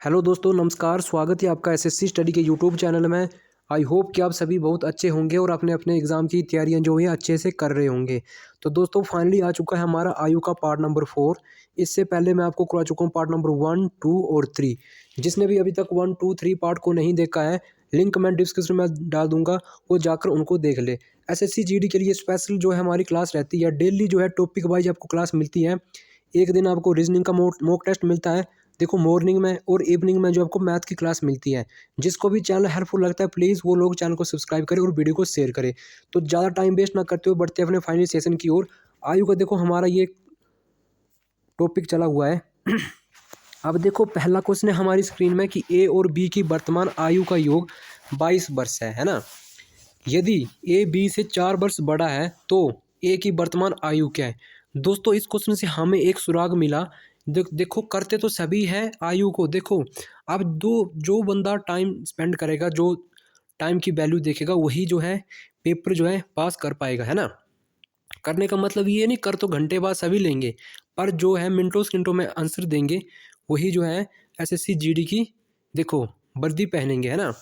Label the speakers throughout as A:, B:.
A: Hello दोस्तों, नमस्कार। स्वागत है आपका एसएससी स्टडी के यूट्यूब चैनल में। आई होप कि आप सभी बहुत अच्छे होंगे और अपने अपने एग्ज़ाम की तैयारियां जो है अच्छे से कर रहे होंगे। तो दोस्तों, फाइनली आ चुका है हमारा आयु का पार्ट नंबर 4। इससे पहले मैं आपको करवा चुका हूँ पार्ट नंबर 1, 2 और 3। जिसने भी अभी तक 1, 2, 3 पार्ट को नहीं देखा है, लिंक मैं डिस्क्रिप्शन में डाल दूंगा, वो जाकर उनको देख ले। एसएससी जीडी के लिए स्पेशल जो है हमारी क्लास रहती है, डेली जो है टॉपिक वाइज आपको क्लास मिलती है। एक दिन आपको रीजनिंग का मॉक टेस्ट मिलता है, देखो मॉर्निंग में, और इवनिंग में जो आपको मैथ की क्लास मिलती है। जिसको भी चैनल हेल्पफुल लगता है, प्लीज़ वो लोग चैनल को सब्सक्राइब करें और वीडियो को शेयर करें। तो ज़्यादा टाइम वेस्ट ना करते हुए बढ़ते अपने फाइनल सेशन की ओर। आयु का देखो हमारा ये टॉपिक चला हुआ है। अब देखो पहला क्वेश्चन है हमारी स्क्रीन में कि ए और बी की वर्तमान आयु का योग 22 वर्ष है ना। यदि ए बी से 4 वर्ष बड़ा है तो ए की वर्तमान आयु क्या है। दोस्तों, इस क्वेश्चन से हमें एक सुराग मिला। देखो करते तो सभी है आयु को। देखो अब जो बंदा टाइम स्पेंड करेगा, जो टाइम की वैल्यू देखेगा, वही जो है पेपर जो है पास कर पाएगा, है ना। करने का मतलब ये नहीं कर तो घंटे बाद सभी लेंगे, पर जो है मिनटों सेकंडों में आंसर देंगे, वही जो है एसएससी जीडी की देखो वर्दी पहनेंगे, है ना।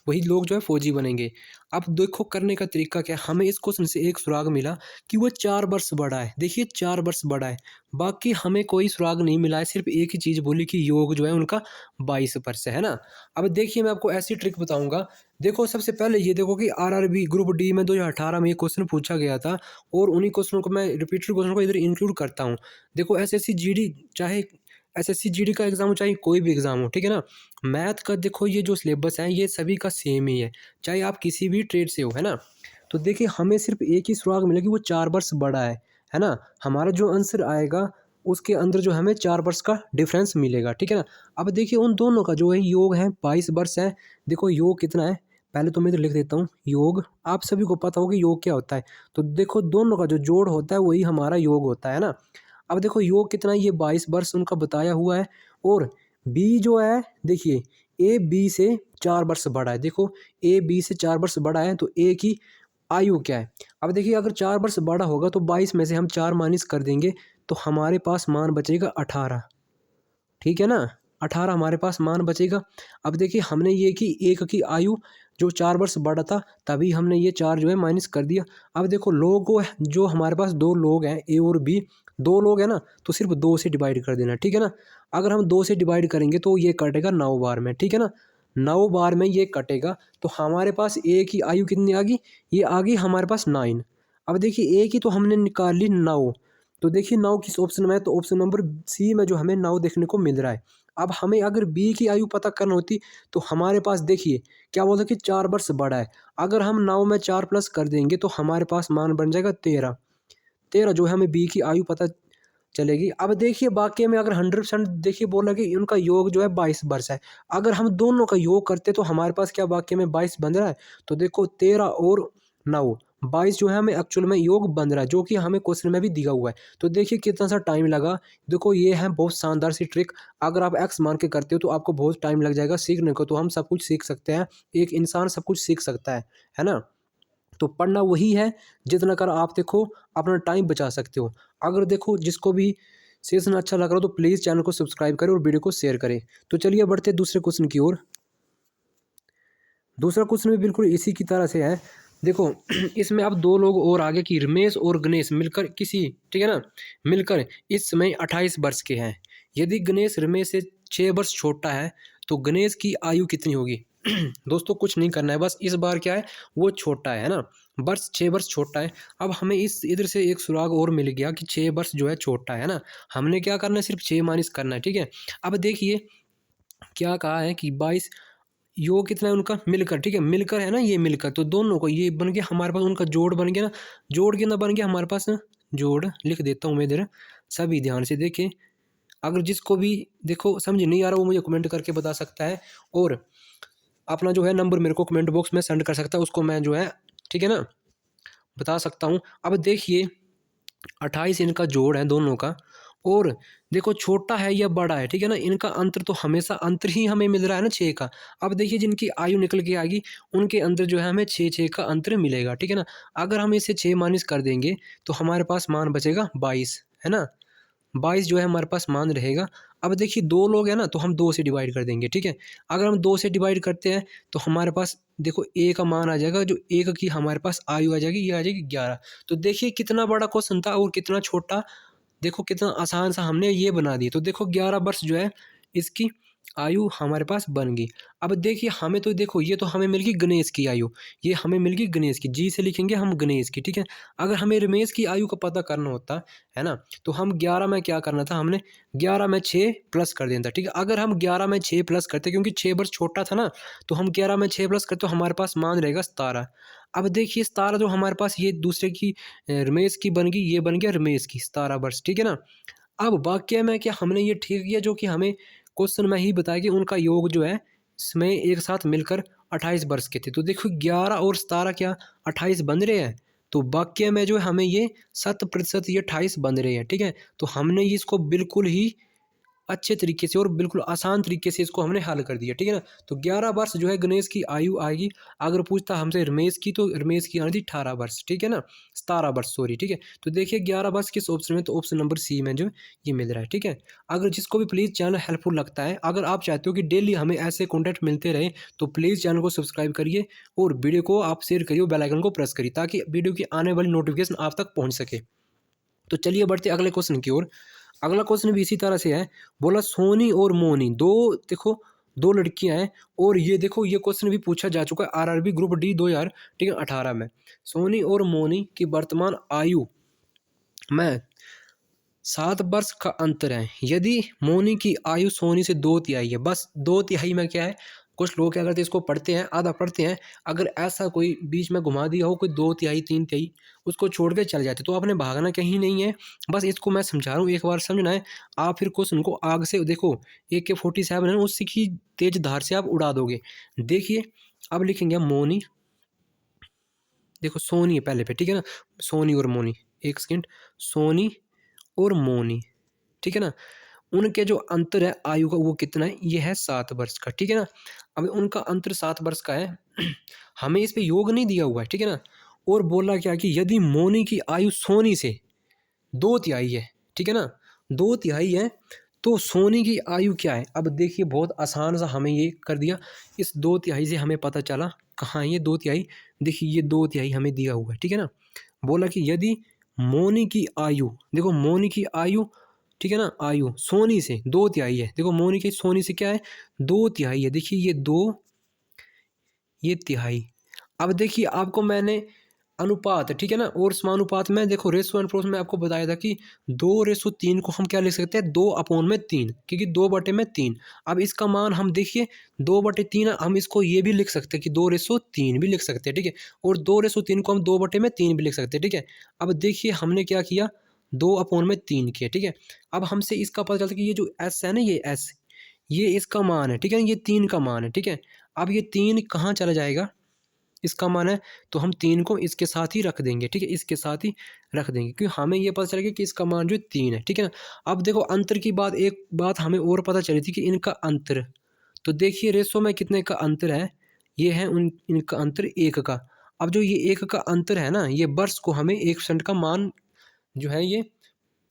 A: वही लोग जो है फौजी बनेंगे। अब देखो करने का तरीका क्या है। हमें इस क्वेश्चन से एक सुराग मिला कि वो 4 वर्ष बड़ा है। देखिए 4 वर्ष बड़ा है, बाकी हमें कोई सुराग नहीं मिला है। सिर्फ एक ही चीज़ बोली कि योग जो है उनका 22 वर्ष है ना। अब देखिए मैं आपको ऐसी ट्रिक बताऊंगा। देखो सबसे पहले ये देखो कि आरआरबी ग्रुप डी में 2018 में ये क्वेश्चन पूछा गया था, और उन्हीं क्वेश्चनों को मैं रिपीटेड क्वेश्चन को इधर इंक्लूड करता हूँ। देखो एसएससी जीडी, चाहे एसएससी जीडी का एग्जाम हो चाहे कोई भी एग्जाम हो, ठीक है ना। मैथ का देखो ये जो सिलेबस है ये सभी का सेम ही है, चाहे आप किसी भी ट्रेड से हो, है ना। तो देखिए हमें सिर्फ एक ही सुराग मिलेगी, वो 4 वर्ष बड़ा है ना। हमारा जो आंसर आएगा उसके अंदर जो हमें 4 वर्ष का डिफरेंस मिलेगा, ठीक है ना। अब देखिए उन दोनों का जो है योग है 22 वर्ष है। देखो योग कितना है, पहले तो मैं इधर लिख देता हूँ योग। आप सभी को पता हो कि योग क्या होता है। तो देखो दोनों का जो जोड़ होता है वही हमारा योग होता है ना। अब देखो योग कितना है, ये 22 वर्ष उनका बताया हुआ है। और बी जो है, देखिए ए बी से 4 वर्ष बड़ा है। देखो ए बी से 4 वर्ष बड़ा है, तो ए की आयु क्या है। अब देखिए अगर 4 वर्ष बड़ा होगा तो 22 में से हम 4 माइनस कर देंगे, तो हमारे पास मान बचेगा 18, ठीक है ना। 18 हमारे पास मान बचेगा। अब देखिए हमने ये कि एक की आयु जो 4 वर्ष बड़ा था, तभी हमने ये 4 जो है माइनस कर दिया। अब देखो लोगों जो हमारे पास 2 लोग हैं, ए और बी, 2 लोग हैं ना, तो सिर्फ 2 से डिवाइड कर देना, ठीक है ना। अगर हम 2 से डिवाइड करेंगे तो ये कटेगा 9 बार में, ठीक है ना। 9 बार में ये कटेगा, तो हमारे पास ए की आयु कितनी आ गई, ये आ गई हमारे पास 9। अब देखिए ए की तो हमने निकाल ली 9। तो देखिए 9 किस ऑप्शन में है, तो ऑप्शन नंबर सी में जो हमें 9 देखने को मिल रहा है। अब हमें अगर बी की आयु पता करना होती, तो हमारे पास देखिए क्या बोलते कि 4 वर्ष बड़ा है। अगर हम 9 में 4 प्लस कर देंगे तो हमारे पास मान बन जाएगा 13। 13 जो है हमें बी की आयु पता चलेगी। अब देखिए वाक्य में अगर 100% देखिए बोला कि उनका योग जो है 22 वर्ष है। अगर हम दोनों का योग करते तो हमारे पास क्या वाक्य में 22 बन रहा है। तो देखो 13 और 9, 22 जो है हमें एक्चुअल में योग बन रहा है, जो कि हमें क्वेश्चन में भी दिया हुआ है। तो देखिए कितना सा टाइम लगा। देखो ये है बहुत शानदार सी ट्रिक। अगर आप एक्स मान के करते हो तो आपको बहुत टाइम लग जाएगा सीखने को। तो हम सब कुछ सीख सकते हैं, एक इंसान सब कुछ सीख सकता है ना। तो पढ़ना वही है, जितना कर आप देखो अपना टाइम बचा सकते हो। अगर देखो जिसको भी सेशन अच्छा लग रहा हो तो प्लीज़ चैनल को सब्सक्राइब करें और वीडियो को शेयर करें। तो चलिए बढ़ते दूसरे क्वेश्चन की ओर। दूसरा क्वेश्चन भी बिल्कुल इसी की तरह से है। देखो इसमें अब 2 लोग और आगे की रमेश और गणेश मिलकर किसी, ठीक है ना, मिलकर इस समय 28 वर्ष के हैं। यदि गणेश रमेश से 6 वर्ष छोटा है तो गणेश की आयु कितनी होगी। दोस्तों कुछ नहीं करना है, बस इस बार क्या है, वो छोटा है ना, वर्ष 6 वर्ष छोटा है। अब हमें इस इधर से एक सुराग और मिल गया कि 6 वर्ष जो है छोटा है ना। हमने क्या करना है, सिर्फ 6 माइनस करना है, ठीक है। अब देखिए क्या कहा है कि 22 योग कितना है उनका मिलकर, ठीक है, मिलकर है ना, ये मिलकर, तो दोनों को ये बन गया हमारे पास, उनका जोड़ बन गया ना। जोड़ कितना बन गया हमारे पास ना, जोड़ लिख देता हूँ मैं इधर, सभी ध्यान से देखें। अगर जिसको भी देखो समझ नहीं आ रहा वो मुझे कमेंट करके बता सकता है, और अपना जो है नंबर मेरे को कमेंट बॉक्स में सेंड कर सकता है, उसको मैं जो है, ठीक है ना, बता सकता हूँ। अब देखिए 28 इनका जोड़ है दोनों का, और देखो छोटा है या बड़ा है, ठीक है ना, इनका अंतर तो हमेशा अंतर ही हमें मिल रहा है ना 6 का। अब देखिए जिनकी आयु निकल के आएगी उनके अंदर जो है हमें 6 का अंतर मिलेगा, ठीक है ना। अगर हम इसे 6 माइनस कर देंगे तो हमारे पास मान बचेगा 22, है ना। 22 जो है हमारे पास मान रहेगा। अब देखिए 2 लोग हैं ना, तो हम 2 से डिवाइड कर देंगे, ठीक है। अगर हम 2 से डिवाइड करते हैं तो हमारे पास देखो a का मान आ जाएगा, जो 1 की हमारे पास आयु आ जाएगी, ये आ जाएगी 11। तो देखिए कितना बड़ा क्वेश्चन था और कितना छोटा, देखो कितना आसान सा हमने ये बना दिया। तो देखो 11 वर्ष जो है इसकी आयु हमारे पास बन गई। अब देखिए हमें तो देखो ये तो हमें मिल गई गणेश की आयु, ये हमें मिल गई गणेश की, जी से लिखेंगे हम गणेश की, ठीक है। अगर हमें रमेश की आयु का पता करना होता है ना, तो हम 11 में क्या करना था, हमने 11 में 6 प्लस कर देना था, ठीक है। अगर हम 11 में 6 प्लस करते, क्योंकि 6 वर्ष छोटा था ना, तो हम 11 में 6 प्लस करते तो हमारे पास मान रहेगा 17। अब देखिए 17 जो हमारे पास ये दूसरे की रमेश की बन गई, ये बन गया रमेश की 17 वर्ष, ठीक है ना। अब वाक़या में क्या हमने ये ठीक किया, जो कि हमें क्वेश्चन में ही बताया कि उनका योग जो है इसमें एक साथ मिलकर 28 वर्ष के थे। तो देखो 11 और 17 क्या 28 बन रहे हैं। तो वाक़या में जो है हमें ये 100% ये 28 बन रहे हैं, ठीक है। तो हमने इसको बिल्कुल ही अच्छे तरीके से और बिल्कुल आसान तरीके से इसको हमने हल कर दिया, ठीक है ना। तो 11 वर्ष जो है गणेश की आयु आएगी। अगर पूछता हमसे रमेश की, तो रमेश की आनी थी 18 वर्ष, ठीक है ना, 17 वर्ष सॉरी, ठीक है। तो देखिए 11 वर्ष किस ऑप्शन में, तो ऑप्शन नंबर सी में जो ये मिल रहा है, ठीक है। अगर जिसको भी प्लीज़ चैनल हेल्पफुल लगता है, अगर आप चाहते हो कि डेली हमें ऐसे कंटेंट मिलते रहे, तो प्लीज़ चैनल को सब्सक्राइब करिए और वीडियो को आप शेयर करिए, बेल आइकन को प्रेस करिए, ताकि वीडियो की आने वाली नोटिफिकेशन आप तक पहुँच सके। तो चलिए बढ़ते अगले क्वेश्चन की ओर। अगला क्वेश्चन भी इसी तरह से है। बोला सोनी और मोनी दो, देखो 2 लड़कियां हैं, और ये देखो ये क्वेश्चन भी पूछा जा चुका है आरआरबी ग्रुप डी 2000, ठीक है, 18 में। सोनी और मोनी की वर्तमान आयु में 7 वर्ष का अंतर है। यदि मोनी की आयु सोनी से 2/3 है, बस 2/3 में क्या है, कुछ लोग क्या करते हैं, इसको पढ़ते हैं, आधा पढ़ते हैं, अगर ऐसा कोई बीच में घुमा दिया हो, कोई 2/3 3/3, उसको छोड़ के चल जाते, तो आपने भागना कहीं नहीं है। बस इसको मैं समझा रहा हूँ, एक बार समझना है। आप फिर क्वेश्चन को आग से देखो, AK-47 है ना, उससे की तेज धार से आप उड़ा दोगे। देखिए अब लिखेंगे हम मोनी, देखो सोनी है पहले पे, ठीक है ना, सोनी और मोनी, एक सेकेंड, सोनी और मोनी, ठीक है ना। उनके जो अंतर है आयु का, वो कितना है, ये है 7 वर्ष का, ठीक है ना। अब उनका अंतर 7 वर्ष का है। हमें इस पे योग नहीं दिया हुआ है, ठीक है ना। और बोला क्या कि यदि मोनी की आयु सोनी से 2/3 है, ठीक है ना, 2/3 है, तो सोनी की आयु क्या है। अब देखिए बहुत आसान सा हमें ये कर दिया। इस 2/3 से हमें पता चला कहाँ है ये 2/3, देखिए ये 2/3 हमें दिया हुआ है, ठीक है ना। बोला कि यदि मोनी की आयु, देखो मोनी की आयु, ठीक है ना, आयु सोनी से 2/3 है, देखो मोनी की सोनी से क्या है, 2/3 है, देखिए ये 2, ये तिहाई। अब देखिए आपको मैंने अनुपात, ठीक है ना, और समानुपात में देखो रेशो एंड प्रोपोर्शन में आपको बताया था कि 2:3 को हम क्या लिख सकते हैं, 2/3, क्योंकि 2/3। अब इसका मान हम देखिए 2/3, हम इसको ये भी लिख सकते हैं कि 2:3 भी लिख सकते हैं, ठीक है। और 2:3 को हम 2/3 भी लिख सकते हैं, ठीक है। अब देखिए हमने क्या किया, 2/3 किया, ठीक है। अब हमसे इसका पता चलता है कि ये जो एस है ना, ये एस, ये इसका मान है, ठीक है, ये 3 का मान है, ठीक है। अब ये 3 कहाँ चला जाएगा, इसका मान है, तो हम 3 को इसके साथ ही रख देंगे, ठीक है, इसके साथ ही रख देंगे, क्योंकि हमें ये पता चल गया कि इसका मान जो 3 है, ठीक है ना। अब देखो अंतर की बात, एक बात हमें और पता चली थी कि इनका अंतर, तो देखिए रेशो में कितने का अंतर है, ये है इनका अंतर 1 का। अब जो ये 1 का अंतर है ना, ये वर्ष को हमें 1% का मान जो है ये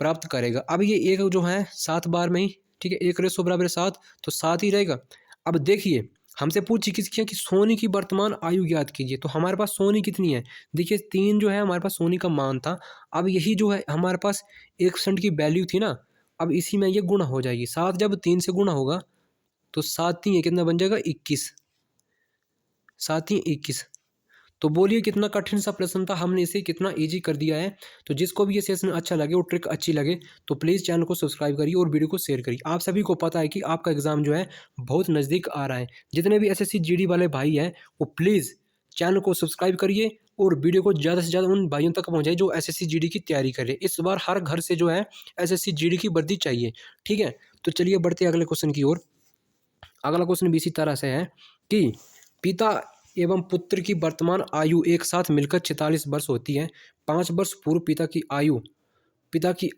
A: प्राप्त करेगा। अब ये 1 जो है 7 बार में ही, ठीक है, 1:7, तो 7 ही रहेगा। अब देखिए हमसे पूछी किसकी है कि सोनी की वर्तमान आयु ज्ञात कीजिए, तो हमारे पास सोनी कितनी है, देखिए 3 जो है हमारे पास सोनी का मान था। अब यही जो है हमारे पास 1% की वैल्यू थी ना, अब इसी में ये गुणा हो जाएगी, 7 जब 3 से गुणा होगा तो 7 3 कितना बन जाएगा, 21, 7 3 21। तो बोलिए कितना कठिन सा प्रश्न था, हमने इसे कितना इजी कर दिया है। तो जिसको भी ये सेशन अच्छा लगे और ट्रिक अच्छी लगे, तो प्लीज़ चैनल को सब्सक्राइब करिए और वीडियो को शेयर करिए। आप सभी को पता है कि आपका एग्ज़ाम जो है बहुत नज़दीक आ रहा है। जितने भी एसएससी जीडी वाले भाई हैं, वो प्लीज़ चैनल को सब्सक्राइब करिए और वीडियो को ज़्यादा से ज़्यादा उन भाइयों तक पहुँचाइए जो एसएससी जीडी की तैयारी कर रहे हैं। इस बार हर घर से जो है एसएससी जीडी की वर्दी चाहिए, ठीक है। तो चलिए बढ़ते हैं अगले क्वेश्चन की ओर। अगला क्वेश्चन भी इसी तरह से है कि पिता एवं पुत्र की वर्तमान आयु एक साथ मिलकर 46 वर्ष होती है। 5 वर्ष पूर्व पिता की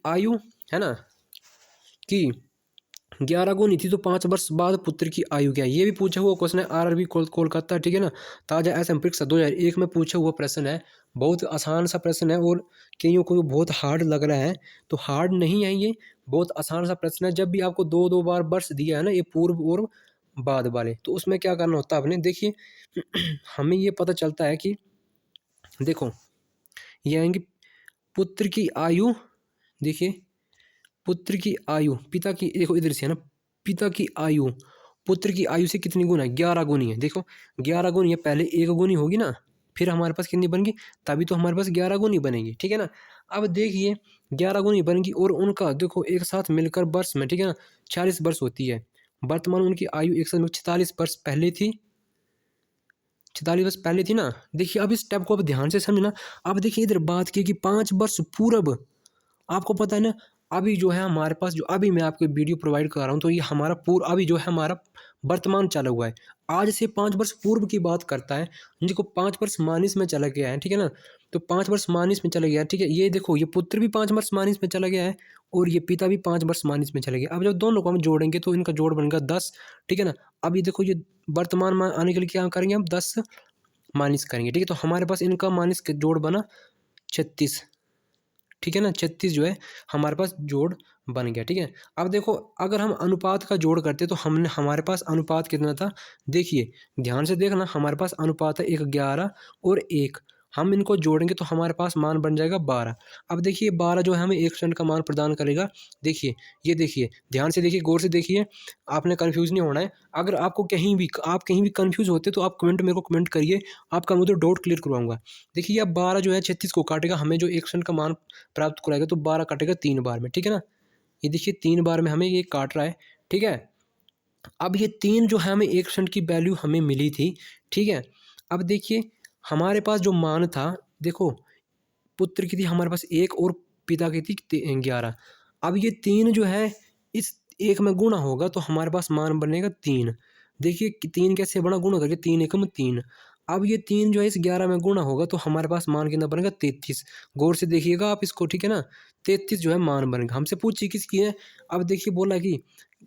A: आयु है ना कि 11 गुनी थी, तो 5 वर्ष बाद पुत्र की आयु क्या है, ये भी पूछा हुआ क्वेश्चन है आरआरबी कोलकाता, ठीक है ना, ताजा एसएम परीक्षा 2001 में पूछा हुआ प्रश्न है। बहुत आसान सा प्रश्न है और कईयों को बहुत हार्ड लग रहा है, तो हार्ड नहीं है ये, बहुत आसान सा प्रश्न है। जब भी आपको दो दो बार वर्ष दिया है ना, ये पूर्व और बाद वाले, तो उसमें क्या करना होता है आपने, देखिए हमें ये पता चलता है कि देखो ये आएंगे पुत्र की आयु, देखिए पुत्र की आयु पिता की, देखो इधर से है ना, पिता की आयु पुत्र की आयु से कितनी गुना है, 11 गुनी है। देखो 11 गुनी है, पहले 1 गुनी होगी ना, फिर हमारे पास कितनी बनेगी, तभी तो हमारे पास 11 गुनी बनेगी, ठीक है ना। अब देखिए 11 गुनी बनेगी और उनका देखो एक साथ मिलकर वर्ष में, ठीक है ना, 40 वर्ष होती है। वर्तमान उनकी आयु एक साथ 46 वर्ष पहले थी, 46 वर्ष पहले थी ना। देखिए अब इस स्टेप को अब ध्यान से समझना। अब देखिए इधर बात की कि 5 वर्ष पूर्व, आपको पता है ना, अभी जो है हमारे पास, जो अभी मैं आपको वीडियो प्रोवाइड कर रहा हूँ, तो ये हमारा पूर्व, अभी जो है हमारा वर्तमान चला हुआ है, आज से 5 वर्ष पूर्व की बात करता है। जिनको 5 वर्ष मानिस में चला गया है, ठीक है ना, तो 5 वर्ष मानिस में चला गया है, ठीक है। ये देखो ये पुत्र भी 5 वर्ष मानिस में चला गया है और ये पिता भी 5 वर्ष मानिस में चला गया। अब जब दोनों को हम जोड़ेंगे तो इनका जोड़ बनेगा 10, ठीक है ना। अब ये देखो ये वर्तमान में आने के लिए क्या करेंगे हम, 10 माइनस करेंगे, ठीक है। तो हमारे पास इनका माइनस का जोड़ बना 36, ठीक है ना। 36 जो है हमारे पास जोड़ बन गया, ठीक है। अब देखो अगर हम अनुपात का जोड़ करते तो हमने, हमारे पास अनुपात कितना था, देखिए ध्यान से देखना, हमारे पास अनुपात है 1 11 और 1, हम इनको जोड़ेंगे तो हमारे पास मान बन जाएगा 12। अब देखिए 12 जो है हमें 1% का मान प्रदान करेगा। देखिए ये देखिए ध्यान से देखिए, गौर से देखिए, आपने कन्फ्यूज़ नहीं होना है। अगर आपको कहीं भी, आप कहीं भी कन्फ्यूज़ होते तो आप कमेंट, मेरे को कमेंट करिए, आपका मैं उधर डाउट क्लियर करवाऊंगा। देखिए अब 12 जो है 36 को काटेगा, हमें जो 1% का मान प्राप्त कराएगा, तो 12 काटेगा 3 बार में, ठीक है ना। ये देखिए 3 बार में हमें ये काट रहा है, ठीक है। अब ये 3 जो है हमें 1% की वैल्यू हमें मिली थी, ठीक है। अब देखिए हमारे पास जो मान था, देखो पुत्र की थी हमारे पास 1 और पिता की थी 11। अब ये 3 जो है इस 1 में गुणा होगा तो हमारे पास मान बनेगा 3। देखिए कि 3 कैसे बना, गुणा करके 3 एकम 3। अब ये 3 जो है इस 11 में गुणा होगा तो हमारे पास मान कितना बनेगा, 33। गौर से देखिएगा आप इसको, ठीक है ना। 33 जो है मान बनेगा। हमसे पूछिए किसकी है, अब देखिए बोला कि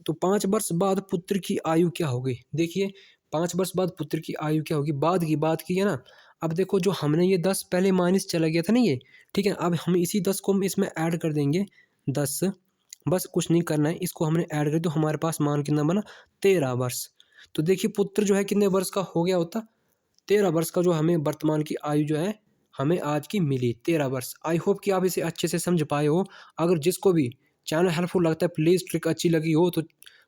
A: तो 5 वर्ष बाद पुत्र की आयु क्या होगी। देखिए 5 वर्ष बाद पुत्र की आयु क्या होगी, बाद की बात की है ना। अब देखो जो हमने ये 10 पहले माइनस चला गया था ना ये, ठीक है। अब हम इसी 10 को हम इसमें ऐड कर देंगे, 10, बस कुछ नहीं करना है, इसको हमने ऐड कर तो हमारे पास मान कितना बना, 13 वर्ष। तो देखिए पुत्र जो है कितने वर्ष का हो गया होता, 13 वर्ष का जो हमें वर्तमान की आयु जो है हमें आज की मिली, 13 वर्ष। आई होप कि आप इसे अच्छे से समझ पाए हो। अगर जिसको भी चैनल हेल्पफुल लगता है, प्लीज़ ट्रिक अच्छी लगी हो तो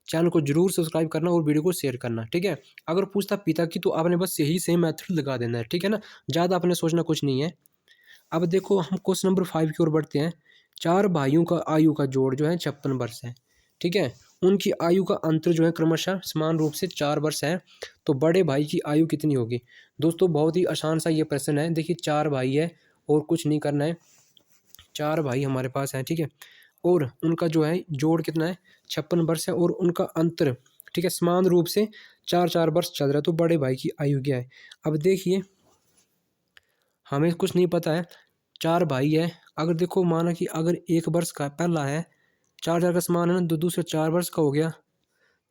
A: चैनल को जरूर सब्सक्राइब करना और वीडियो को शेयर करना, ठीक है। अगर पूछता पिता की तो आपने बस यही सेम मेथड लगा देना है, ठीक है ना, ज़्यादा आपने सोचना कुछ नहीं है। अब देखो हम क्वेश्चन नंबर 5 की ओर बढ़ते हैं। 4 भाइयों का आयु का जोड़ जो है 56 वर्ष है, ठीक है। उनकी आयु का अंतर जो है क्रमशः समान रूप से 4 वर्ष है, तो बड़े भाई की आयु कितनी होगी। दोस्तों बहुत ही आसान सा ये प्रश्न है। देखिए 4 भाई है और कुछ नहीं करना है, 4 भाई हमारे पास हैं, ठीक है। और उनका जो है जोड़ कितना है, 56 वर्ष है, और उनका अंतर, ठीक है, समान रूप से 4-4 वर्ष चल रहा है, तो बड़े भाई की आयु क्या है। अब देखिए हमें कुछ नहीं पता है, 4 भाई है, अगर देखो माना कि अगर 1 वर्ष का पहला है, 4-4 का समान है ना, तो दूसरा 4 वर्ष का हो गया,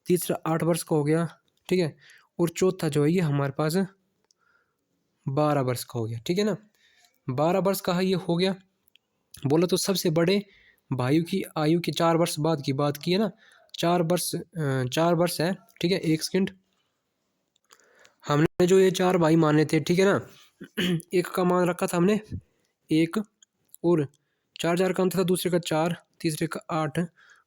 A: तीसरा 8 वर्ष का हो गया, ठीक है। और चौथा जो है ये हमारे पास 12 वर्ष का हो गया, ठीक है ना। 12 वर्ष का है ये हो गया। बोला तो सबसे बड़े भाइयों की आयु के 4 वर्ष बाद की बात की है ना, 4 वर्ष है, ठीक है। एक सेकंड, हमने जो ये 4 भाई माने थे, ठीक है ना, एक का मान रखा था हमने 1, और 4-4 का अंत था, दूसरे का 4, तीसरे का 8,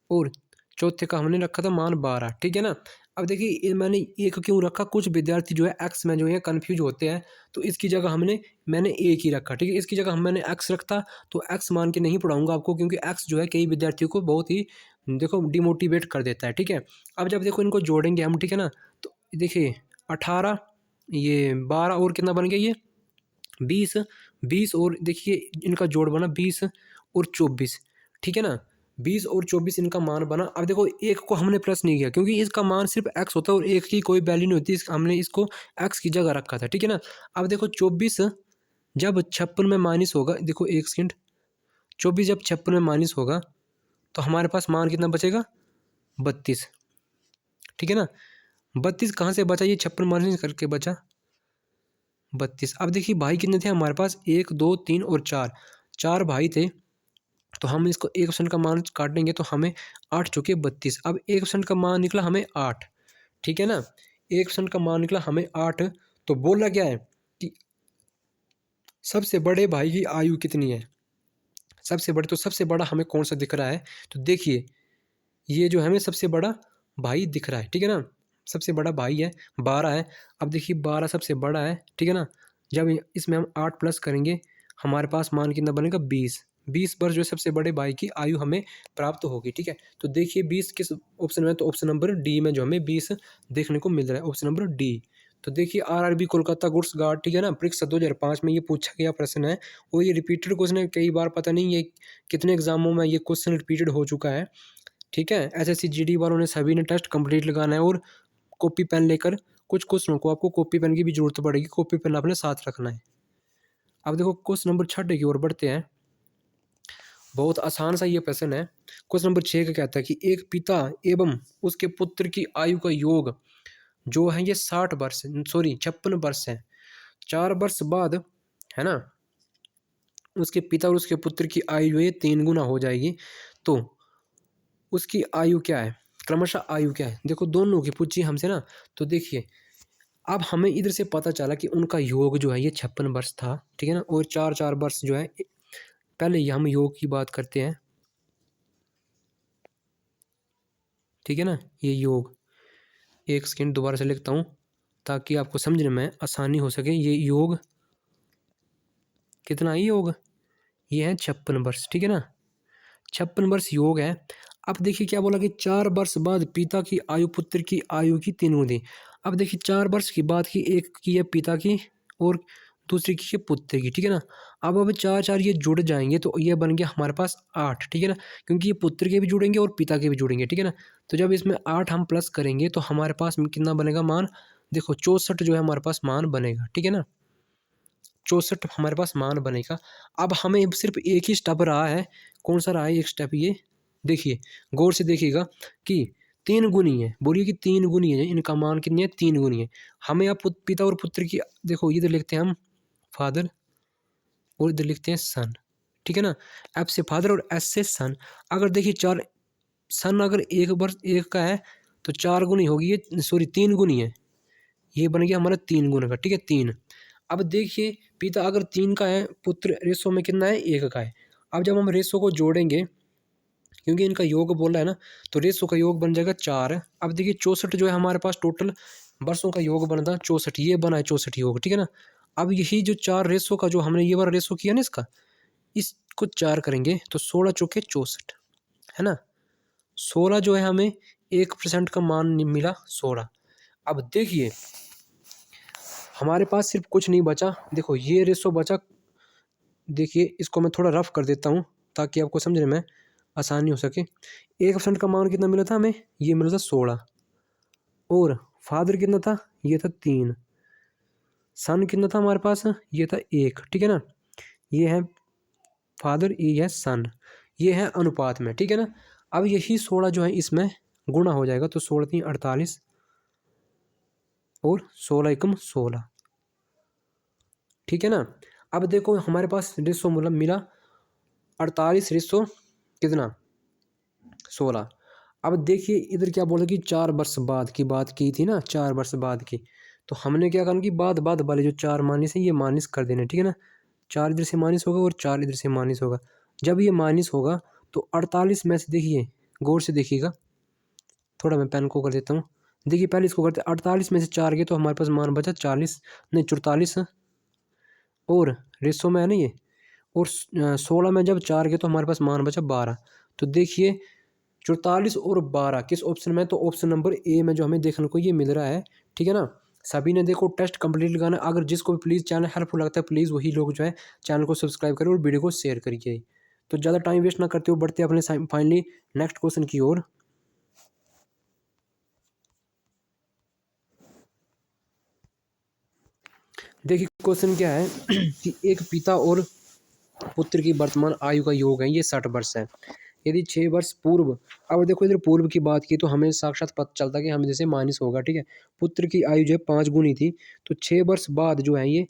A: और चौथे का हमने रखा था मान 12, ठीक है ना। अब देखिए ये मैंने एक क्यों रखा, कुछ विद्यार्थी जो है एक्स में जो है कन्फ्यूज होते हैं, तो इसकी जगह मैंने एक ही रखा, ठीक है। इसकी जगह मैंने एक्स रखता तो एक्स मान के नहीं पढ़ाऊंगा आपको, क्योंकि एक्स जो है कई विद्यार्थियों को बहुत ही देखो डिमोटिवेट कर देता है, ठीक है। अब जब देखो इनको जोड़ेंगे हम, ठीक है ना, तो देखिए 18, ये 12 और कितना बन गया ये 20, 20 और देखिए इनका जोड़ बना 20 और 24, ठीक है ना। 20 और 24 इनका मान बना। अब देखो एक को हमने प्लस नहीं किया क्योंकि इसका मान सिर्फ एक्स होता है और एक की कोई वैल्यू नहीं होती, हमने इसको एक्स की जगह रखा था, ठीक है ना। अब देखो 24 जब 56 में माइनस होगा, देखो एक सेकंड, 24 जब 56 में माइनस होगा तो हमारे पास मान कितना बचेगा, 32, ठीक है ना। 32 कहाँ से बचा, ये 56 माइनस करके बचा 32। अब देखिए भाई कितने थे हमारे पास, 1 2 3 और 4, 4 भाई थे, तो हम इसको 1% का मान काटेंगे तो हमें 8 चौके 32। अब 1% का मान निकला हमें 8, ठीक है ना। 1% का मान निकला हमें 8। तो बोला क्या है कि सबसे बड़े भाई की आयु कितनी है, सबसे बड़े, तो सबसे बड़ा हमें कौन सा दिख रहा है। तो देखिए ये जो है हमें सबसे बड़ा भाई दिख रहा है, ठीक है ना। सबसे बड़ा भाई है 12 है। अब देखिए 12 सबसे बड़ा है, ठीक है ना। जब इसमें हम 8 प्लस करेंगे हमारे पास मान कितना बनेगा 20। 20 वर्ष जो है सबसे बड़े भाई की आयु हमें प्राप्त होगी, ठीक है। तो देखिए 20 किस ऑप्शन में, तो ऑप्शन नंबर डी में जो हमें 20 देखने को मिल रहा है, ऑप्शन नंबर डी। तो देखिए आरआरबी कोलकाता गुड्स गार्ड, ठीक है ना, परीक्षा 2005 में ये पूछा गया प्रश्न है और ये रिपीटेड क्वेश्चन है कई बार, पता नहीं ये कितने एग्जामों में ये क्वेश्चन रिपीटेड हो चुका है, ठीक है। एसएससी जीडी वालों ने सभी ने टेस्ट कंप्लीट लगाना है और कॉपी पेन लेकर, कुछ क्वेश्चनों को आपको कॉपी पेन की भी जरूरत पड़ेगी, कॉपी पेन अपने साथ रखना है। अब देखो क्वेश्चन नंबर 6 की ओर बढ़ते हैं। बहुत आसान सा ये प्रश्न है। क्वेश्चन नंबर 6 का कहता है कि एक पिता एवं उसके पुत्र की आयु का योग जो है ये 56 वर्ष है। 4 वर्ष बाद, है ना, उसके पिता और उसके पुत्र की आयु जो है 3 गुना हो जाएगी। तो उसकी आयु क्या है, क्रमशः आयु क्या है, देखो दोनों की पूछी हमसे ना। तो देखिए अब हमें इधर से पता चला कि उनका योग जो है ये 56 वर्ष था, ठीक है ना, और 4 4 वर्ष जो है। पहले ये हम योग की बात करते हैं, ठीक है ना। ये योग, एक सेकेंड दोबारा से लिखता हूँ ताकि आपको समझने में आसानी हो सके। ये योग कितना है, योग ये है 56 वर्ष, ठीक है ना। 56 वर्ष योग है। अब देखिए क्या बोला कि 4 वर्ष बाद पिता की आयु पुत्र की आयु की 3 गुनी। अब देखिए 4 वर्ष की बात की, एक की है पिता की और दूसरी की है पुत्र की, ठीक है ना। अब 4 4 ये जुड़ जाएंगे तो ये बन गया हमारे पास 8, ठीक है ना, क्योंकि ये पुत्र के भी जुड़ेंगे और पिता के भी जुड़ेंगे, ठीक है ना। तो जब इसमें 8 हम प्लस करेंगे तो हमारे पास कितना बनेगा मान, देखो 64 जो है हमारे पास मान बनेगा, ठीक है ना। 64 हमारे पास मान बनेगा। अब हमें सिर्फ एक ही स्टेप रहा है, कौन सा रहा है एक स्टेप, ये देखिए गौर से देखिएगा कि 3 गुनी है, बोलिए कि 3 गुनी है, इनका मान कितनी है 3 गुनी है। हमें अब पिता और पुत्र की, देखो इधर लिखते हैं हम फादर और इधर लिखते हैं सन, ठीक है ना। एफ से फादर और एस से सन। अगर देखिए चार सन अगर एक वर्ष एक का है तो 4 गुनी होगी, ये सॉरी 3 गुनी है, ये बन गया हमारा 3 गुना का, ठीक है 3। अब देखिए पिता अगर 3 का है, पुत्र रेशो में कितना है 1 का है। अब जब हम रेशो को जोड़ेंगे, क्योंकि इनका योग बोला है ना, तो रेशो का योग बन जाएगा 4। अब देखिए 64 जो है हमारे पास टोटल वर्षों का योग बनता है 64, ये बना है 64 योग, ठीक है ना। अब यही जो 4 रेशो का जो हमने ये वाला रेशो किया ना इसका, इसको 4 करेंगे तो 16 चौके 64, है ना। 16 जो है हमें 1% का मान मिला 16। अब देखिए हमारे पास सिर्फ कुछ नहीं बचा, देखो ये रेशो बचा। देखिए इसको मैं थोड़ा रफ कर देता हूँ ताकि आपको समझने में आसानी हो सके। 1% का मान कितना मिला था हमें, ये मिला था 16, और फादर कितना था, ये था 3, सन कितना था हमारे पास, ये था 1, ठीक है ना। ये है फादर, ये है सन, ये है अनुपात में, ठीक है ना। अब यही 16 जो है इसमें गुणा हो जाएगा तो 16 3 48 और 16 एकम 16, ठीक है ना। अब देखो हमारे पास रेशो मतलब मिला 48 रेशो कितना 16। अब देखिए इधर क्या बोला कि 4 वर्ष बाद की बात की थी ना, 4 वर्ष बाद की। तो हमने क्या करना कि बाद वाले जो 4 माइनस है ये माइनस कर देने, ठीक है ना। 4 इधर से माइनस होगा और 4 इधर से माइनस होगा। जब ये माइनस होगा तो 48 में से देखिए गौर से देखिएगा, थोड़ा मैं पेन को कर देता हूँ। देखिए पहले इसको करते 48 में से 4 गए तो हमारे पास मान बचा 40, नहीं 44, और रेसो में है ना ये, और 16 में जब 4 गए तो हमारे पास मान बचा 12। तो देखिए 44 और 12 किस ऑप्शन में, तो ऑप्शन नंबर ए में जो हमें देखने को ये मिल रहा है, ठीक है ना। सभी ने देखो टेस्ट कंप्लीट लगाना। अगर जिसको भी प्लीज़ चैनल हेल्पफुल लगता है प्लीज़ वही लोग जो है चैनल को सब्सक्राइब करें और वीडियो को शेयर करिए। तो ज़्यादा टाइम वेस्ट ना करते हुए बढ़ते अपने फाइनली नेक्स्ट क्वेश्चन की ओर। देखिए क्वेश्चन क्या है कि एक पिता और पुत्र की वर्तमान आयु का योग है ये 60 वर्ष है। यदि 6 वर्ष पूर्व, अब देखो इधर पूर्व की बात की तो हमें साक्षात पता चलता है कि हमें जैसे माइनस होगा, ठीक है। पुत्र की आयु जो है 5 गुनी थी, तो 6 वर्ष बाद जो है ये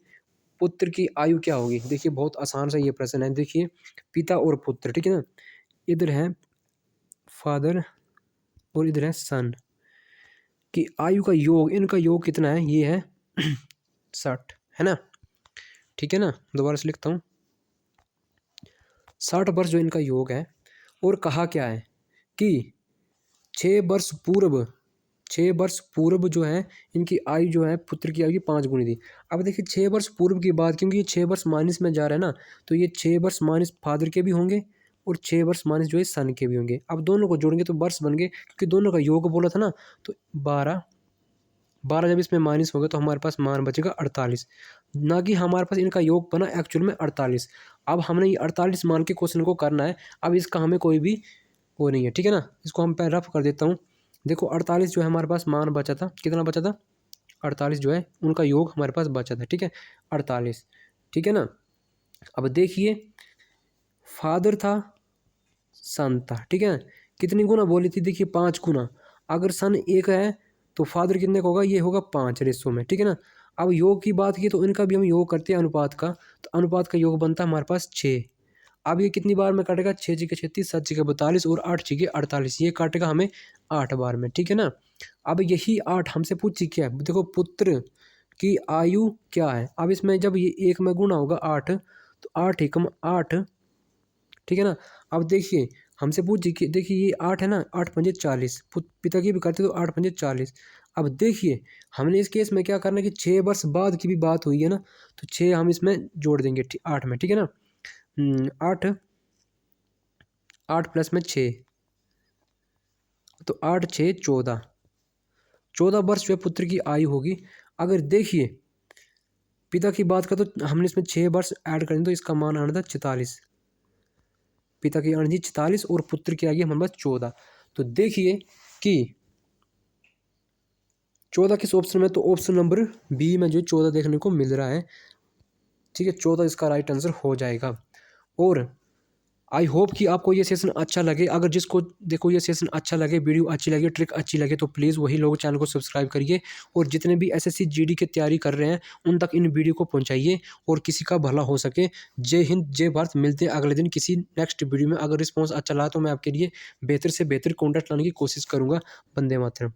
A: पुत्र की आयु क्या होगी? देखिए बहुत आसान सा ये प्रश्न है। देखिए पिता और पुत्र, ठीक है ना, इधर है फादर और इधर है सन की आयु का योग, इनका योग कितना है? ये है 60, है ना, ठीक है ना। दोबारा से लिखता हूँ, 60 वर्ष जो इनका योग है। और कहा क्या है कि 6 वर्ष पूर्व, 6 वर्ष पूर्व जो है इनकी आयु जो है पुत्र की आयु की 5 गुनी थी। अब देखिए 6 वर्ष पूर्व की बात, क्योंकि ये 6 वर्ष माइनस में जा रहा है ना, तो ये 6 वर्ष माइनस फादर के भी होंगे और 6 वर्ष माइनस जो है सन के भी होंगे। अब दोनों को जोड़ेंगे तो वर्ष बन गए, क्योंकि दोनों का योग बोला था ना। तो 12 12 जब इसमें माइनस हो गया तो हमारे पास मान बचेगा 48, ना कि हमारे पास इनका योग बना एक्चुअल में 48। अब हमने ये 48 मान के क्वेश्चन को करना है। अब इसका हमें कोई भी वो नहीं है, ठीक है ना। इसको हम पहले रफ कर देता हूँ। देखो 48 जो है हमारे पास मान बचा था, कितना बचा था? 48 जो है उनका योग हमारे पास बचा था, ठीक है, 48, ठीक है ना। अब देखिए फादर था, सन था, ठीक है, कितनी गुना बोली थी? देखिए 5 गुना। अगर सन 1 है तो फादर कितने का होगा? ये होगा 5 रेशो में, ठीक है ना। अब योग की बात की तो इनका भी हम योग करते हैं अनुपात का, तो अनुपात का योग बनता है हमारे पास 6। अब ये कितनी बार में काटेगा? 6 छीके 36, 7 छीके 42 और 8 छीके 48, ये काटेगा हमें 8 बार में, ठीक है ना। अब यही 8 हमसे पूछी क्या है? देखो पुत्र की आयु क्या है। अब इसमें जब ये 1 में गुणा होगा 8, तो 8 एकम 8, ठीक है ना। अब देखिए हमसे पूछी कि देखिए ये 8 है ना, 8 पंजे 40, पिता की भी करते तो 8 पंजे 40। अब देखिए हमने इस केस में क्या करना है कि 6 वर्ष बाद की भी बात हुई है ना, तो 6 हम इसमें जोड़ देंगे 8 में, ठीक है ना। 8 8 प्लस में 6, तो 8 6 14, 14 वर्ष जो है पुत्र की आयु होगी। अगर देखिए पिता की बात का तो हमने इसमें 6 वर्ष ऐड करें तो इसका मान आना था 44, पिता की आनी थी 44 और पुत्र की आ गई हमारे पास 14। तो देखिए कि 14 किस ऑप्शन में? तो ऑप्शन नंबर बी में जो 14 देखने को मिल रहा है, ठीक है, 14 इसका राइट आंसर हो जाएगा। और आई होप कि आपको ये सेशन अच्छा लगे। अगर जिसको देखो ये सेशन अच्छा लगे, वीडियो अच्छी लगे, ट्रिक अच्छी लगे, तो प्लीज़ वही लोग चैनल को सब्सक्राइब करिए और जितने भी एसएससी जीडी की तैयारी कर रहे हैं उन तक इन वीडियो को पहुंचाइए और किसी का भला हो सके। जय हिंद, जय भारत। मिलते हैं अगले दिन किसी नेक्स्ट वीडियो में। अगर रिस्पॉन्स अच्छा रहा तो मैं आपके लिए बेहतर से बेहतर कंटेंट लाने की कोशिश करूँगा। वंदे मातरम।